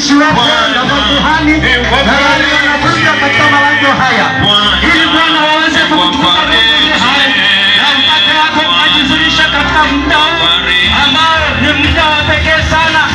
watumishi wako na makuhani na wale wanakuja katika malango haya, ili Bwana waweze kukutukuza na mpate wako kujizulisha katika muda ambao ni muda wa pekee sana.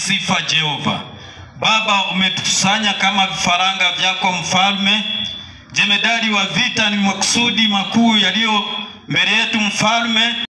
Sifa Jehova. Baba, umetukusanya kama vifaranga vyako mfalme. Jemedari wa vita, ni makusudi makuu yaliyo mbele yetu mfalme.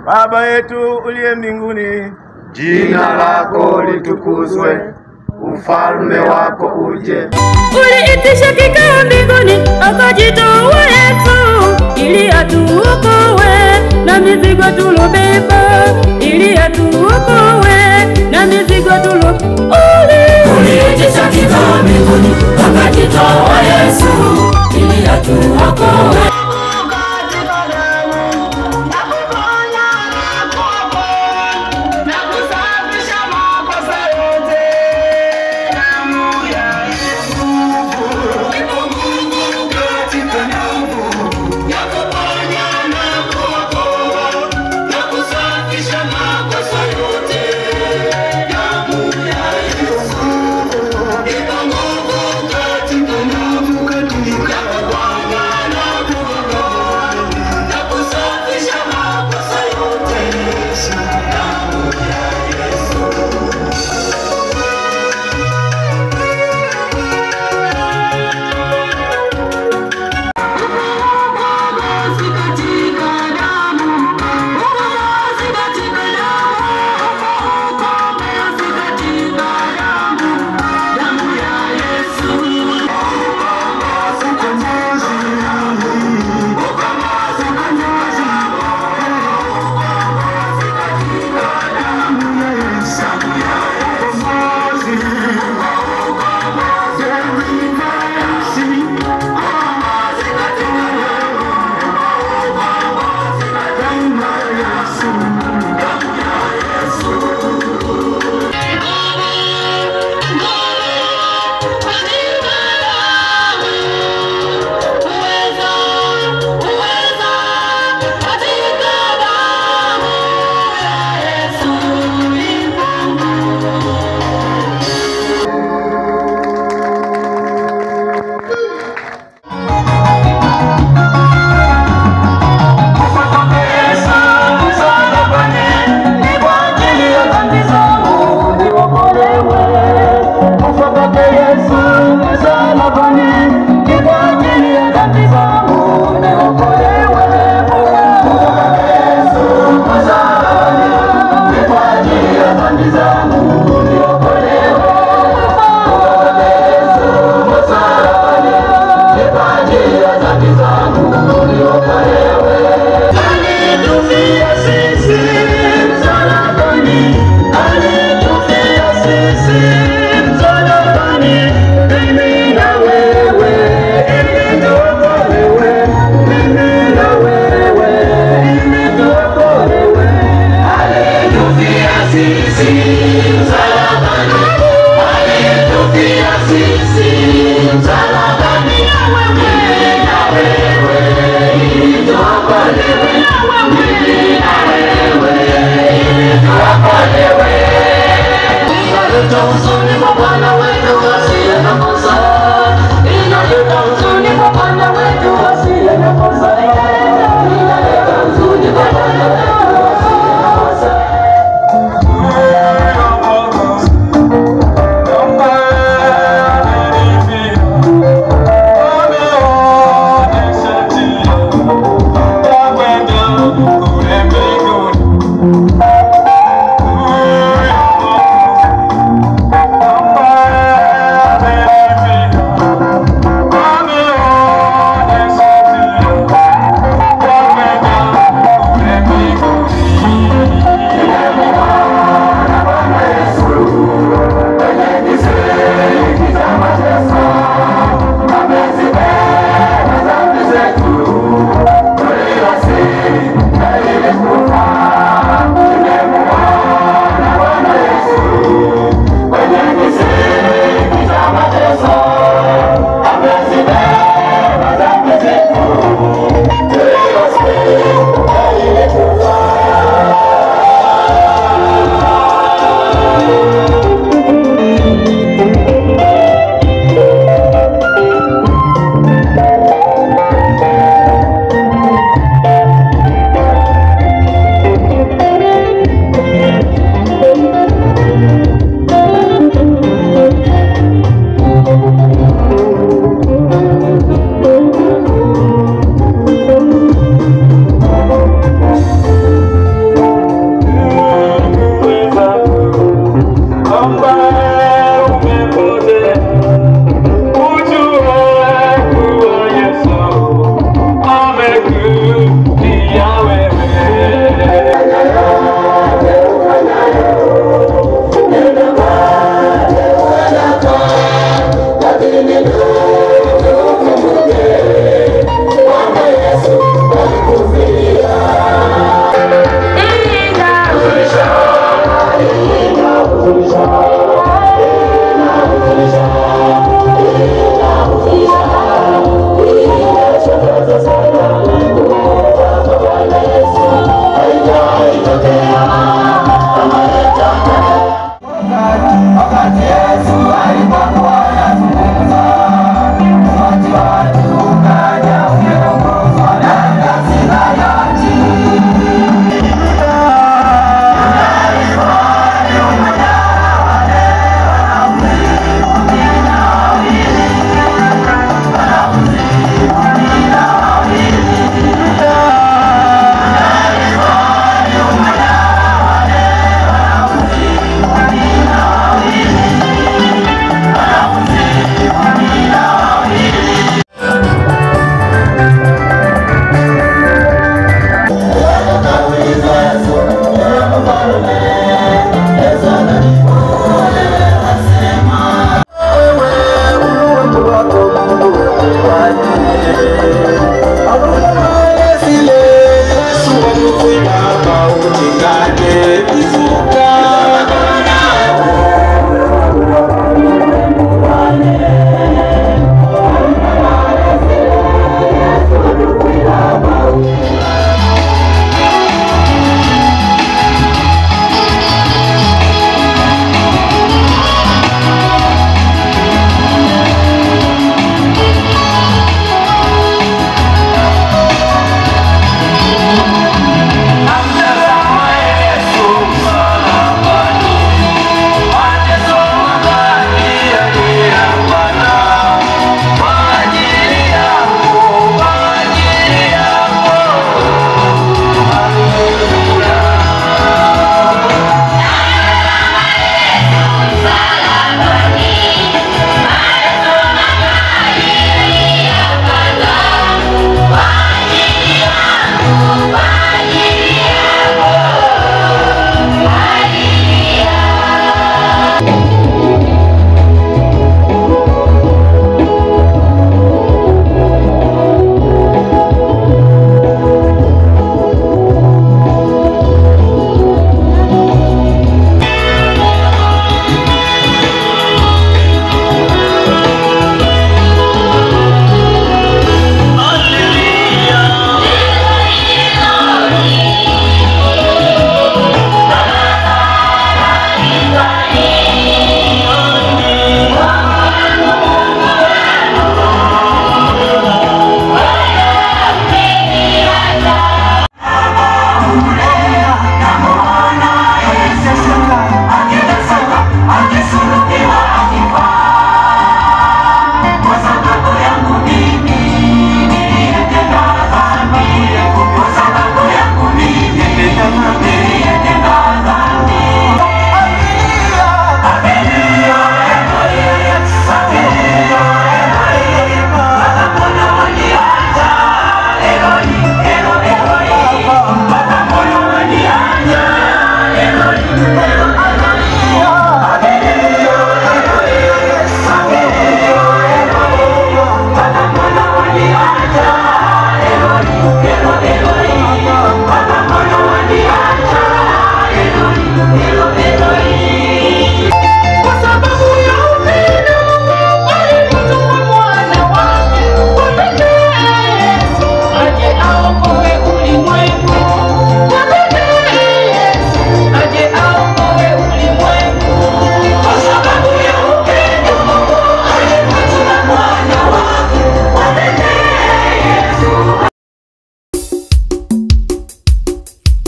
Baba yetu uliye mbinguni, jina lako litukuzwe, ufalme wako uje. Uliitisha kikao mbinguni, akajitoa Yesu ili atuokoe na mizigo tulobeba, ili atuokoe na mizigo tulobeba. Uliitisha kikao mbinguni, akajitoa Yesu ili atuokoe.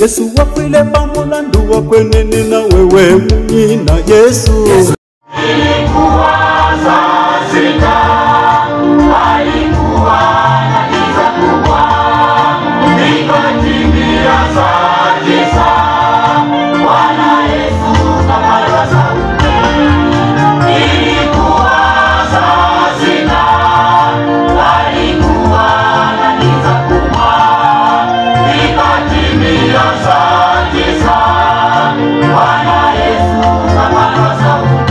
Yesu wafile pamulandu wa kwenene na wewe mnyina Yesu. Ilikuwa saa sita, alikuwa na giza kubwa, ikatimia saa tisa, Bwana Yesu kapaza sauti. Ilikuwa saa sita, alikuwa na giza kubwa, ikatimia saa tisa, Bwana Yesu kapaza sauti.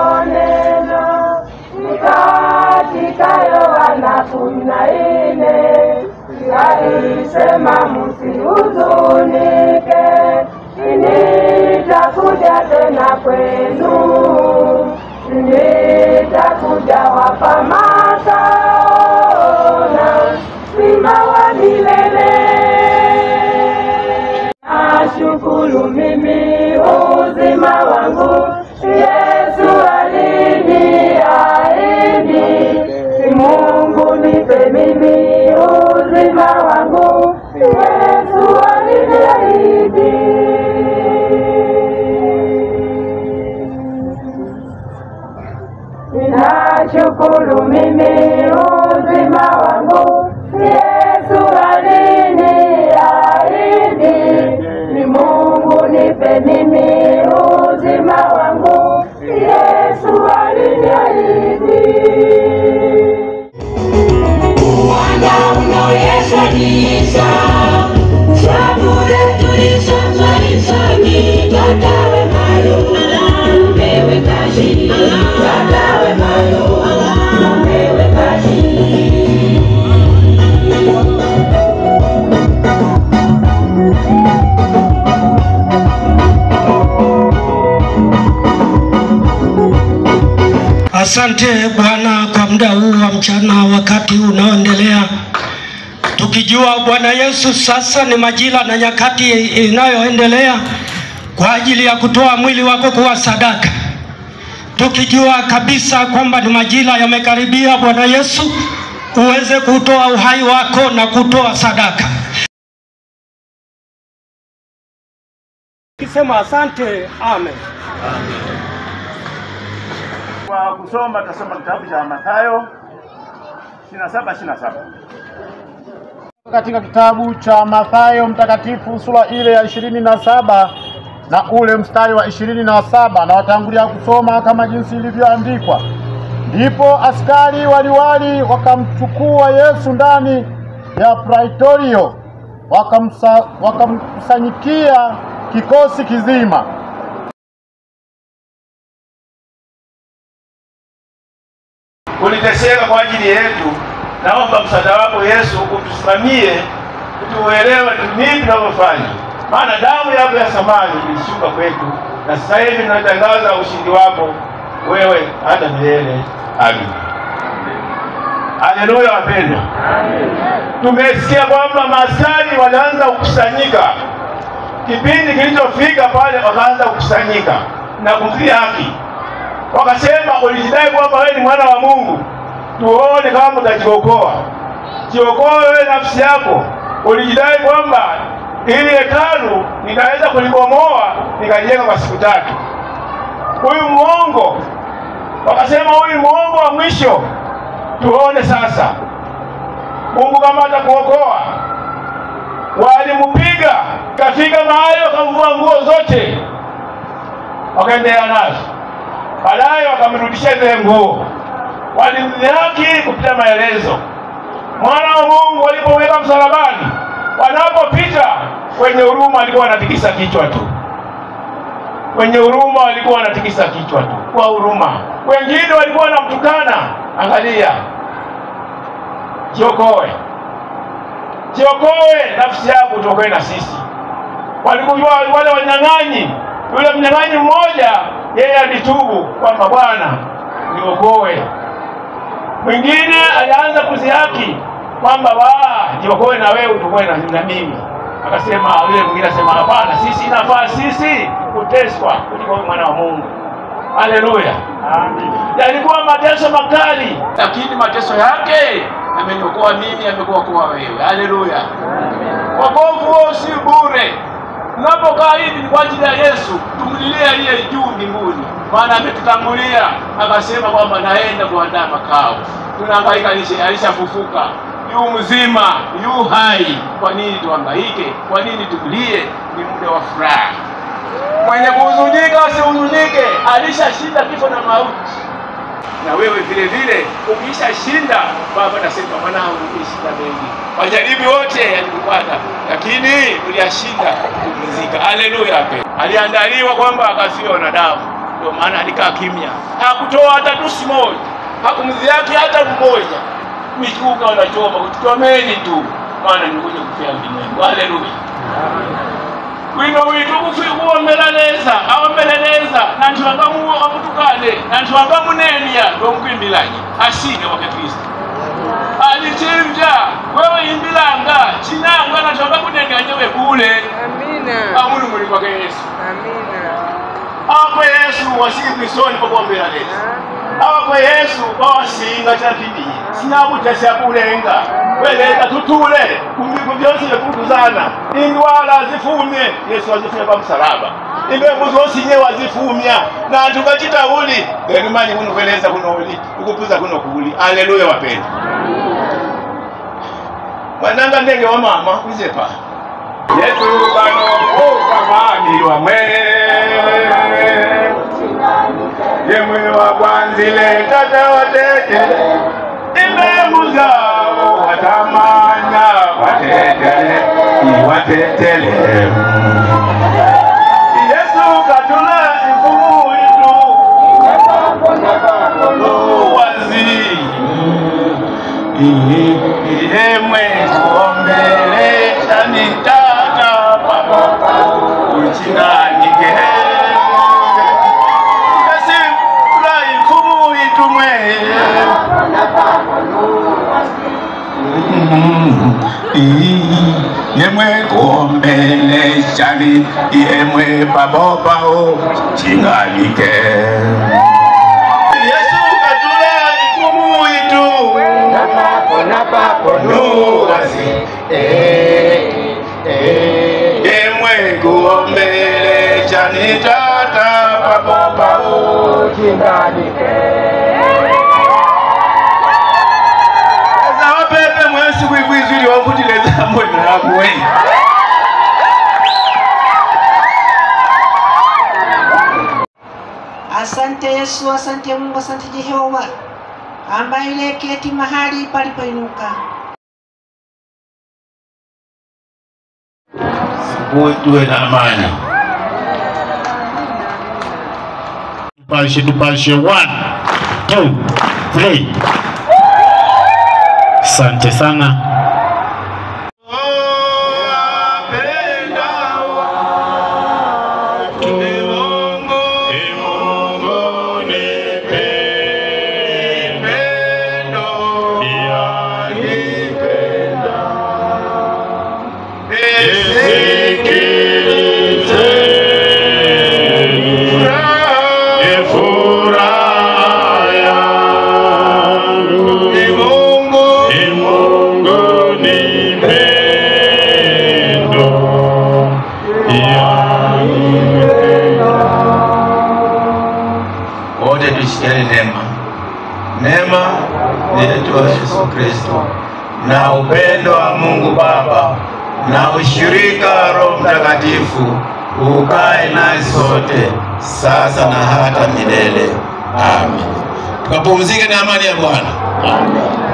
alichonena katika Yohana 14, alisema msihuzunike, nitakuja tena kwenu, nitakuja wapa makao na uzima wa milele. Nashukuru mimi uzima wangu Yesu aliniahidi, Mungu nipe mimi uzima wangu Yesu aliniahidi. Nashukuru mimi uzima wangu Yesu aliniahidi, ni Mungu nipe mimi uzima wangu Yesu aliniahidi. Bwana unaoyeshanisha shabure tulishanzaishani tatawe mayo umewe kashi tatawe mayo umewe kashi. Asante Bwana kwa muda huu wa mchana, wakati unaoendelea, tukijua Bwana Yesu sasa ni majira na nyakati inayoendelea kwa ajili ya kutoa mwili wako kuwa sadaka, tukijua kabisa kwamba ni majira yamekaribia Bwana Yesu uweze kutoa uhai wako na kutoa sadaka. Kisema asante, amen. Kwa kusoma tasoma kitabu cha Mathayo 27:27. Katika kitabu cha Mathayo mtakatifu sura ile ya 27 na ule mstari wa 27, na watangulia kusoma kama jinsi ilivyoandikwa. Ndipo askari waliwali wakamchukua Yesu ndani ya praetorio, wakamkusanyikia kikosi kizima. Uliteseka kwa ajili yetu, naomba msaada wako Yesu utusimamie, tuelewe nini tunavyofanya, maana damu yako ya thamani ilishuka kwetu, na sasa hivi tunatangaza ushindi wako wewe hata milele. Amen. Haleluya wapendwa. Tumesikia kwamba maaskari walianza kukusanyika. Kipindi kilichofika pale wakaanza kukusanyika na kumdhihaki. Wakasema ulijidai kwamba wewe ni mwana wa Mungu, tuone kama utajiokoa. Jiokoe wewe nafsi yako. Ulijidai kwamba ili hekalu nitaweza kulibomoa nikajenga kwa siku 3. Huyu muongo, wakasema huyu muongo wa mwisho, tuone sasa Mungu kama atakuokoa. Walimpiga kafika mahali wakamvua nguo zote, wakaendelea nazo. Baadaye wakamrudishia zile nguo. Walimdhihaki kupita maelezo. Mwana wa Mungu walipoweka msalabani, wanapopita wenye huruma walikuwa wanatikisa kichwa tu. Wenye huruma walikuwa wanatikisa kichwa tu kwa huruma. Wengine walikuwa wanamtukana. Angalia, jiokoe, jiokoe nafsi yako, utokoe na sisi. Walikuwa wale wanyang'anyi. Yule mnyang'anyi mmoja yeye alitubu kwamba Bwana niokoe. Mwingine alianza kuzihaki kwamba jiokoe na wewe, utokoe na mimi. Akasema yule mwingine asema hapana, sisi inafaa sisi kuteswa kuliko mwana wa Mungu. Haleluya. Amen. Yalikuwa mateso makali, lakini mateso yake ameniokoa mimi, amekuokoa wewe. Haleluya. Wokovu huo si bure. Tunapokaa hivi ni kwa ajili ya Yesu, tumlilie aliye juu mbinguni, maana ametutangulia akasema kwamba naenda kuandaa makao. Tunahangaika, alishafufuka, yu mzima, yu hai. Kwa nini tuhangaike? Kwa nini tulie? Ni muda wa furaha. Mwenye kuhuzunika asihuzunike, alishashinda kifo na mauti. Na wewe vile vile ukishashinda, Baba nasema mwanangu ulishinda mengi. Majaribu yote yalikupata, lakini uliyashinda kupumzika. Haleluya. Aliandaliwa kwamba akafiwa na damu, ndio maana alikaa kimya. Hakutoa hata tusi moja, hakumdhihaki hata mmoja. Mituka wanachoma, ututomeni tu, maana nikuja kufia ulimwengu. Haleluya. wino witu kuombeleleza aombeleleza nantu wangamu amutukane nantu wangamu nenia ndomkwimbilanyi asine wake Kristo alichimja wewe imbilanga chinanga nantu wangamu nenia nyewe kule. Amina. Amunu muli kwa Yesu. Amina. Awa Yesu wasikrisoni kwa kuombeleleza. Awa Yesu wasinga chapindi sinabutesha kulenga weleka tutule kumbiku byose byekutuzana indwala zifumye Yesu azifumye kwa msalaba imbevu zose nye wazifumya na tukachita uli ngemanyi kuno kweleza kuno uli ukupuza kuno kuli. Haleluya wapenda mwananga ndenge wa mama uzepa Yesu kano kamani wa yemwe wa kwanzile tata watetele imbevu zao watamanya watetele iwatetele. Yesu katula mfumu itu wazi yemwe kuombele chani tata papa uchinganike yemwe kuombele chani yemwe baboba o chinganike. Yesu katula ikumu itu napako nuwasi yemwe kuombele chani tata baboba o chinganike. Kuivizuri wakutileza mbona hakuwe. Asante Yesu, asante Mungu, asante Jehova ambaye ile keti mahali palipoinuka. Tuwe na amani. Tupashe 1 2 3. Asante sana. Wote tushikiane neema yetu wa Yesu Kristo na upendo wa Mungu Baba na ushirika wa Roho Mtakatifu ukae nasi sote sasa na hata milele. Amen. Tukapumzike na amani ya Bwana. Amen.